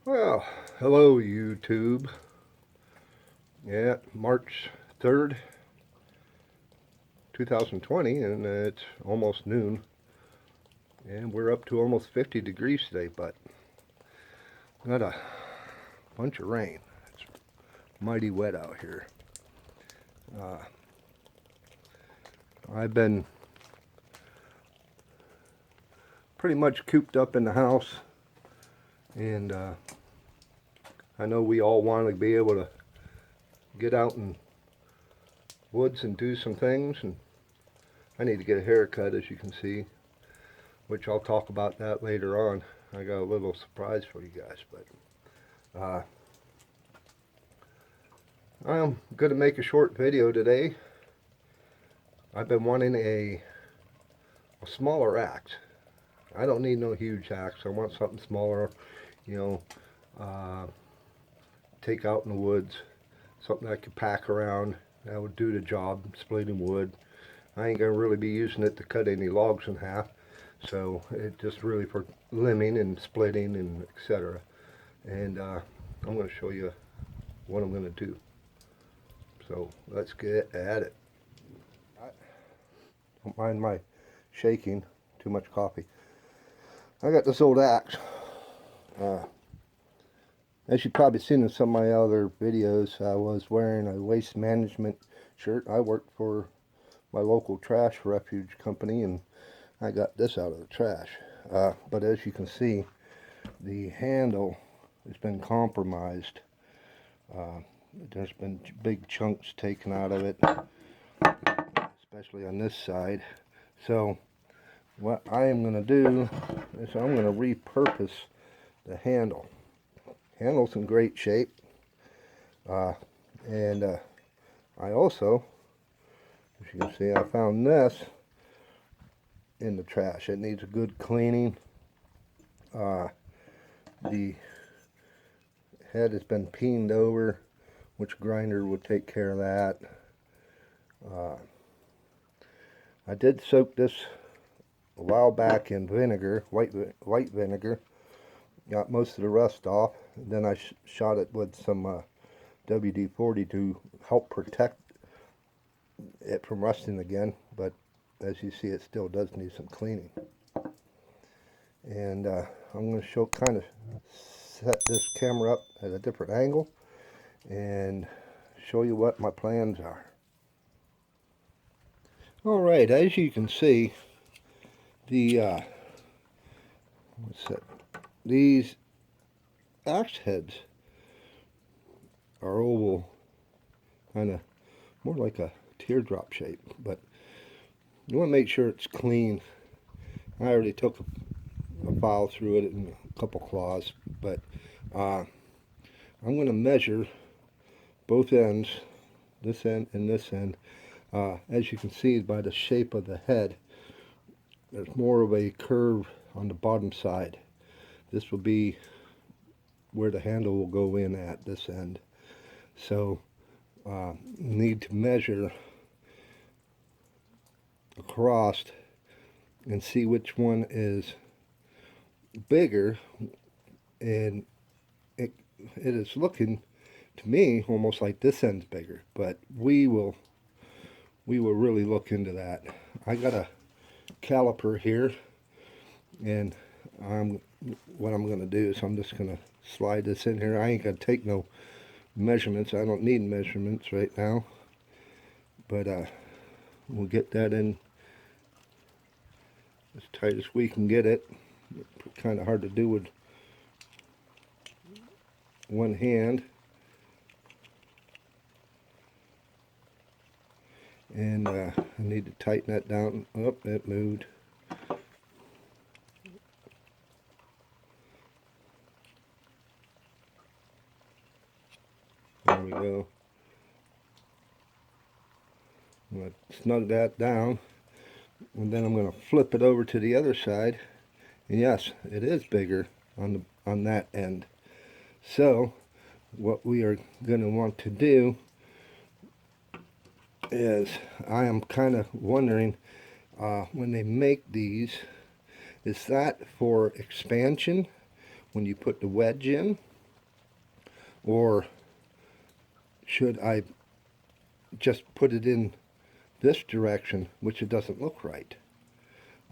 Well, hello YouTube. Yeah, March 3rd, 2020, and it's almost noon. And we're up to almost 50 degrees today, but got a bunch of rain. It's mighty wet out here. I've been pretty much cooped up in the house, and I know we all want to be able to get out in woods and do some things, and I need to get a haircut, as you can see, which I'll talk about that later on. I got a little surprise for you guys, but I'm going to make a short video today. I've been wanting a smaller axe. I don't need no huge axe. I want something smaller, you know, take out in the woods, something I could pack around. That would do the job, splitting wood. I ain't going to really be using it to cut any logs in half, so it's just really for limbing and splitting and etc. And I'm going to show you what I'm going to do. So let's get at it. Don't mind my shaking, too much coffee. I got this old axe. As you've probably seen in some of my other videos, I was wearing a waste management shirt. I worked for my local trash refuge company, and I got this out of the trash. But as you can see, the handle has been compromised. There's been big chunks taken out of it, especially on this side. So what I am going to do is I'm going to repurpose the handle. Handle's in great shape, and I also, as you can see, I found this in the trash. It needs a good cleaning. The head has been peened over, which grinder would take care of that. I did soak this a while back in vinegar, white vinegar. Got most of the rust off. Then I shot it with some WD-40 to help protect it from rusting again. But as you see, it still does need some cleaning. And I'm going to kind of set this camera up at a different angle and show you what my plans are. Alright, as you can see, the these axe heads are oval, kind of more like a teardrop shape, but you want to make sure it's clean. I already took a file through it and a couple claws, but I'm going to measure both ends, this end and this end. As you can see by the shape of the head, there's more of a curve on the bottom side. This will be where the handle will go in at this end. So need to measure across and see which one is bigger, and it is looking to me almost like this end's bigger, but we will really look into that. I got a caliper here, and what I'm going to do is I'm just going to slide this in here. I ain't going to take no measurements. I don't need measurements right now, but we'll get that in as tight as we can get it. Kind of hard to do with one hand. And I need to tighten that down. Oh, it moved. There we go. I'm going to snug that down, and then I'm going to flip it over to the other side. And yes, it is bigger on that end. So what we are going to want to do is, I am kind of wondering, when they make these, is that for expansion when you put the wedge in, or should I just put it in this direction, which it doesn't look right.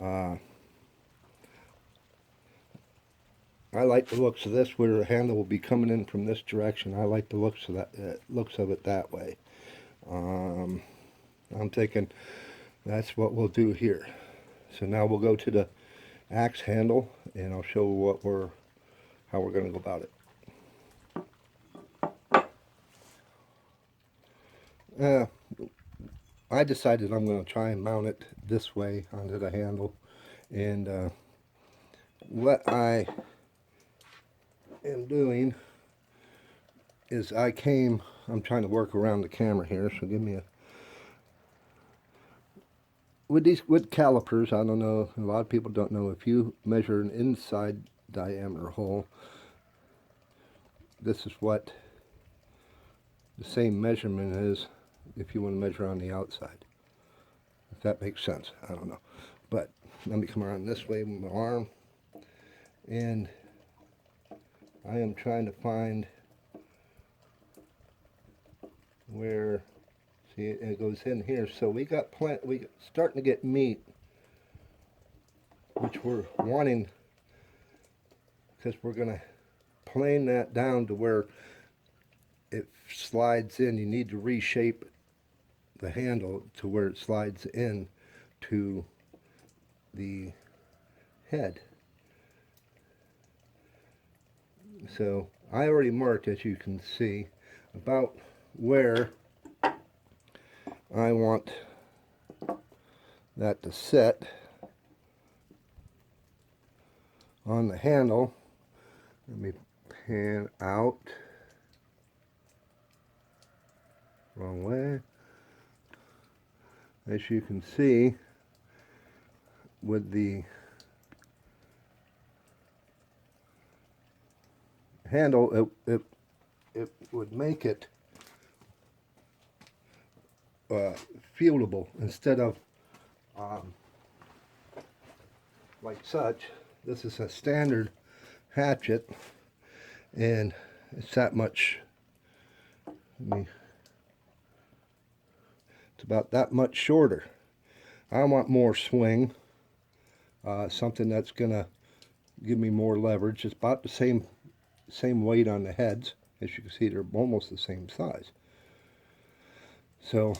I like the looks of this, where the handle will be coming in from this direction. I like the looks of it that way. I'm thinking that's what we'll do here. So now we'll go to the axe handle, and I'll show how we're going to go about it. I decided I'm going to try and mount it this way onto the handle, and what I am doing is I'm trying to work around the camera here, so give me with calipers, I don't know, a lot of people don't know, if you measure an inside diameter hole, this is what the same measurement is if you want to measure on the outside. If that makes sense, I don't know. But let me come around this way with my arm, and I am trying to find where, see, it goes in here. So we starting to get meat, which we're wanting, because we're going to plane that down to where it slides in. You need to reshape the handle to where it slides in to the head. So I already marked, as you can see, about where I want that to sit on the handle. Let me pan out. Wrong way. As you can see, with the handle, it would make it fieldable instead of like such. This is a standard hatchet, and it's that much. It's about that much shorter. I want more swing, something that's gonna give me more leverage. It's about the same weight on the heads. As you can see, they're almost the same size. So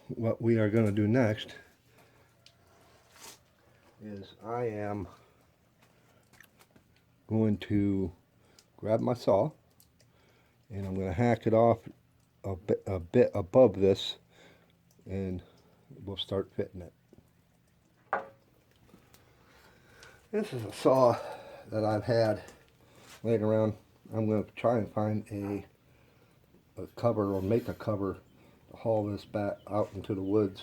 what we are going to do next is I am going to grab my saw, and I'm going to hack it off a bit above this, and we'll start fitting it. This is a saw that I've had laying around. I'm going to try and find a cover, or make a cover, to haul this back out into the woods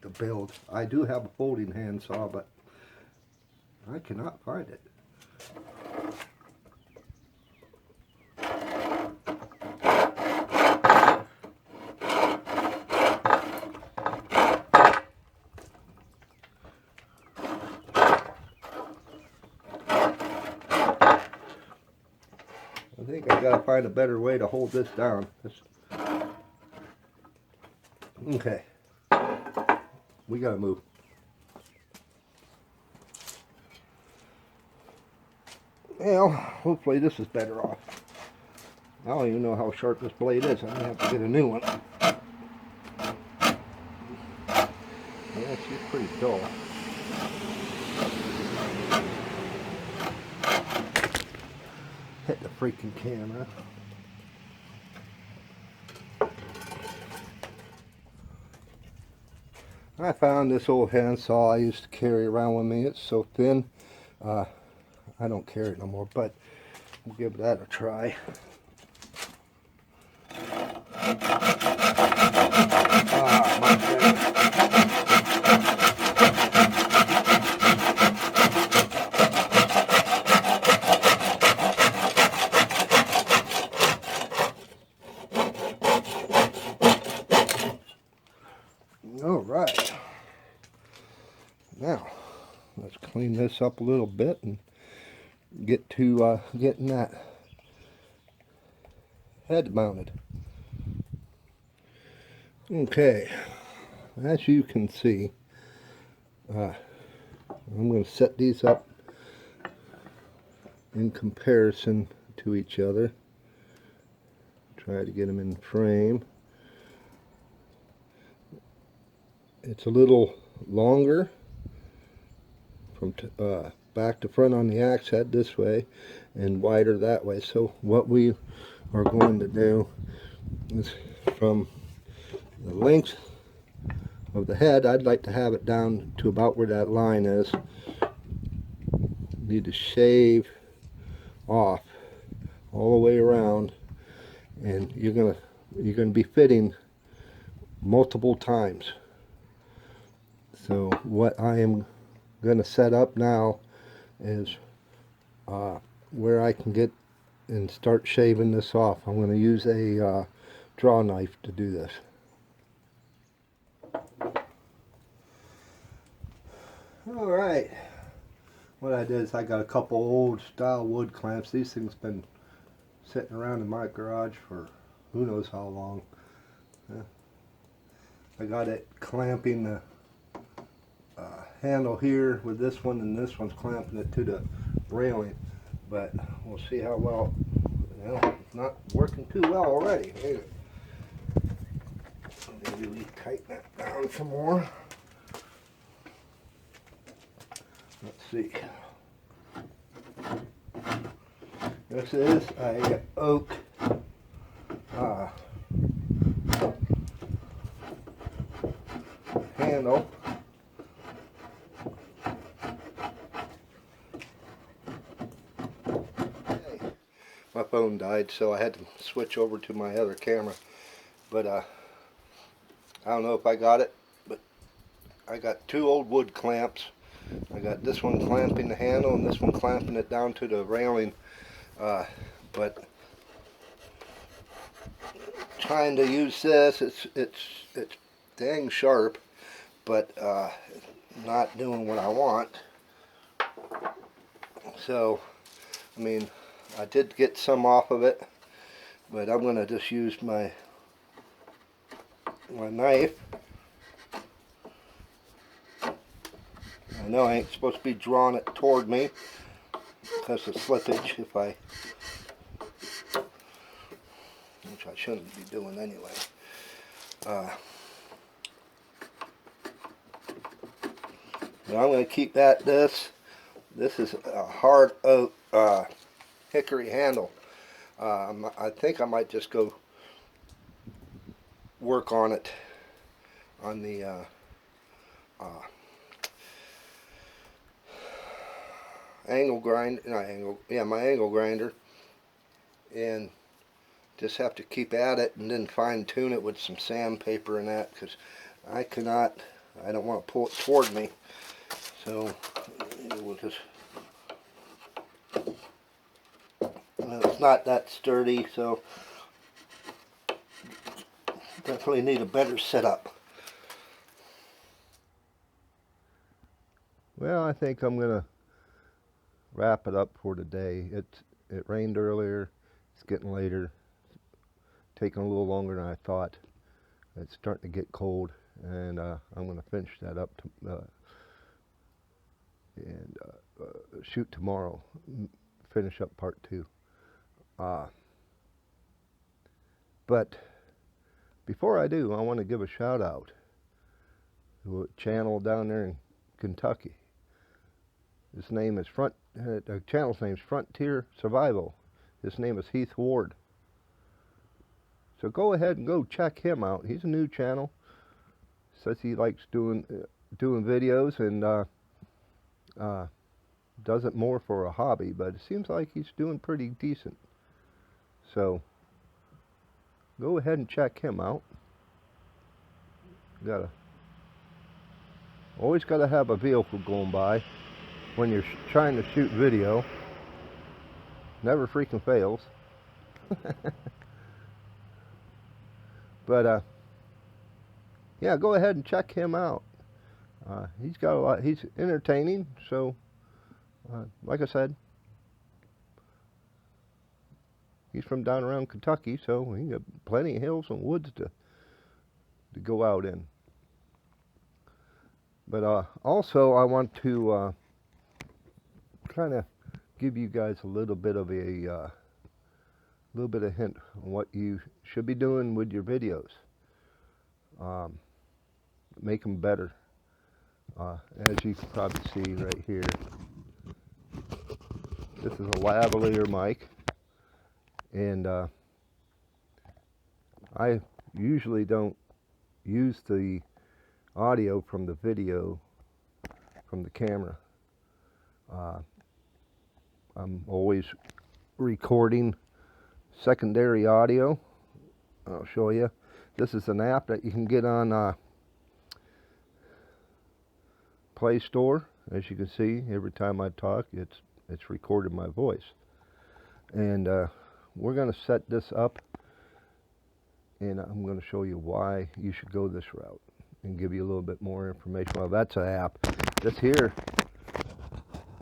to build. I do have a folding hand saw, but I cannot find it. I think I gotta find a better way to hold this down. Okay, we gotta move. Well, hopefully this is better off. I don't even know how sharp this blade is. I'm gonna have to get a new one. Yeah, she's pretty dull. Hit the freaking camera. I found this old handsaw I used to carry around with me. It's so thin, I don't carry it no more, but we'll give that a try. My goodness. All right, now let's clean this up a little bit and get to getting that head mounted. Okay, as you can see, I'm going to set these up in comparison to each other. Try to get them in frame. It's a little longer from back to front on the axe head this way and wider that way. So what we are going to do is from the length of the head, I'd like to have it down to about where that line is. Need to shave off all the way around, and you're gonna be fitting multiple times. So what I am gonna set up now is where I can get and start shaving this off. I'm going to use a draw knife to do this. Alright, what I did is I got a couple old style wood clamps. These things been sitting around in my garage for who knows how long. I got it clamping the handle here with this one, and this one's clamping it to the railing. But we'll see how well. It's not working too well already. Maybe we tighten that down some more. Let's see. This is a oak handle. My phone died, so I had to switch over to my other camera. But I don't know if I got it, but I got two old wood clamps. I got this one clamping the handle and this one clamping it down to the railing. But trying to use this, it's dang sharp, but not doing what I want. So, I mean, I did get some off of it, but I'm going to just use my knife. I know I ain't supposed to be drawing it toward me because of slippage, which I shouldn't be doing anyway. But I'm going to keep that. This is a hard oak hickory handle. I think I might just go work on it on the angle grinder, my angle grinder, and just have to keep at it and then fine tune it with some sandpaper and that, because I don't want to pull it toward me. So we'll just, it's not that sturdy, so definitely need a better setup. Well, I think I'm gonna wrap it up for today. It rained earlier. It's getting later. It's taking a little longer than I thought. It's starting to get cold, and I'm gonna finish that up and shoot tomorrow. Finish up part 2. But before I do, I want to give a shout out to a channel down there in Kentucky. His name is the channel's name is Frontier Survival. His name is Heath Ward. So go ahead and go check him out. He's a new channel. Says he likes doing videos and does it more for a hobby, but it seems like he's doing pretty decent. So go ahead and check him out. Always gotta have a vehicle going by when you're trying to shoot video. Never freaking fails. But yeah, go ahead and check him out. He's got a lot. He's entertaining. So like I said, He's from down around Kentucky, so he got plenty of hills and woods to go out in. But also, I want to kind of give you guys a little bit of a hint on what you should be doing with your videos. Make them better. As you can probably see right here, this is a lavalier mic, and I usually don't use the audio from the video from the camera. I'm always recording secondary audio. I'll show you. This is an app that you can get on Play Store. As you can see, every time I talk, it's recorded my voice. And we're going to set this up, and I'm going to show you why you should go this route and give you a little bit more information. Well, that's an app. This here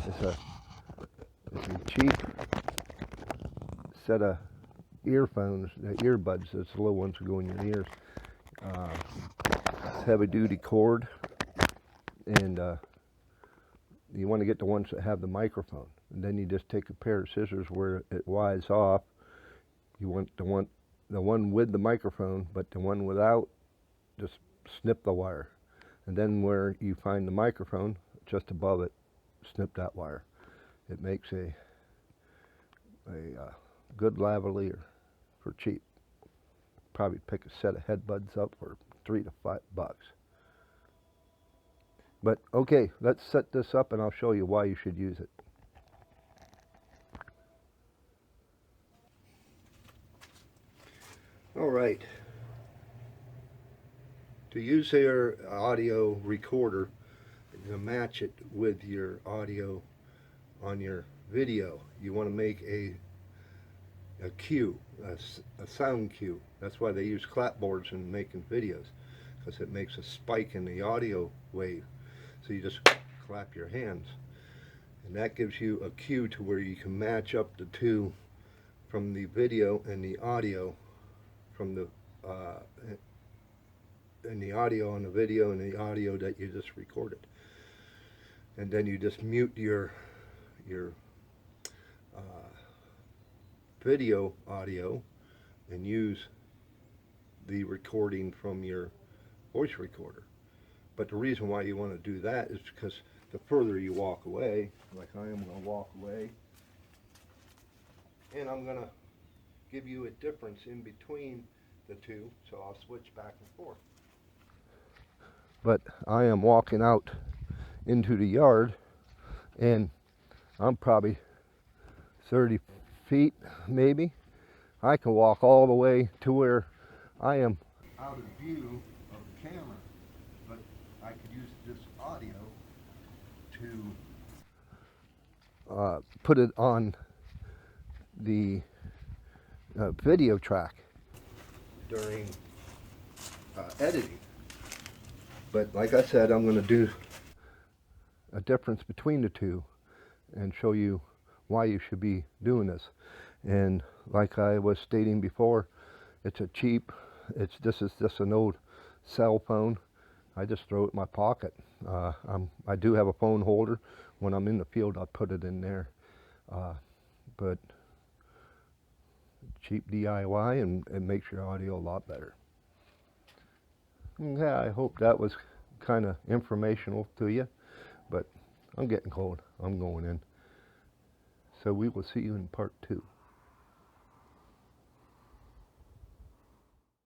is a cheap set of earphones, earbuds. It's the little ones that go in your ears. It's heavy-duty cord, and you want to get the ones that have the microphone. And then you just take a pair of scissors where it wides off. You want the one with the microphone, but the one without, just snip the wire. And then where you find the microphone, just above it, snip that wire. It makes a good lavalier for cheap. Probably pick a set of headbuds up for $3 to $5. But okay, let's set this up and I'll show you why you should use it. All right. To use your audio recorder, to match it with your audio on your video, you want to make a cue, a sound cue. That's why they use clapboards in making videos, because it makes a spike in the audio wave. So you just clap your hands, and that gives you a cue to where you can match up the two from the video and the audio from the and the audio on the video and the audio that you just recorded. And then you just mute your video audio and use the recording from your voice recorder. But the reason why you want to do that is because the further you walk away, like I am going to walk away, and I'm going to give you a difference in between the two, so I'll switch back and forth. But I am walking out into the yard, and I'm probably 30 feet maybe. I can walk all the way to where I am out of view of the camera, but I could use this audio to put it on the video track during editing. But like I said, I'm going to do a difference between the two and show you why you should be doing this. And like I was stating before, it's a cheap, this is just an old cell phone. I just throw it in my pocket. I do have a phone holder. When I'm in the field, I put it in there. But cheap DIY and makes your audio a lot better. Yeah, I hope that was kind of informational to you, but I'm getting cold. I'm going in. So we will see you in part 2.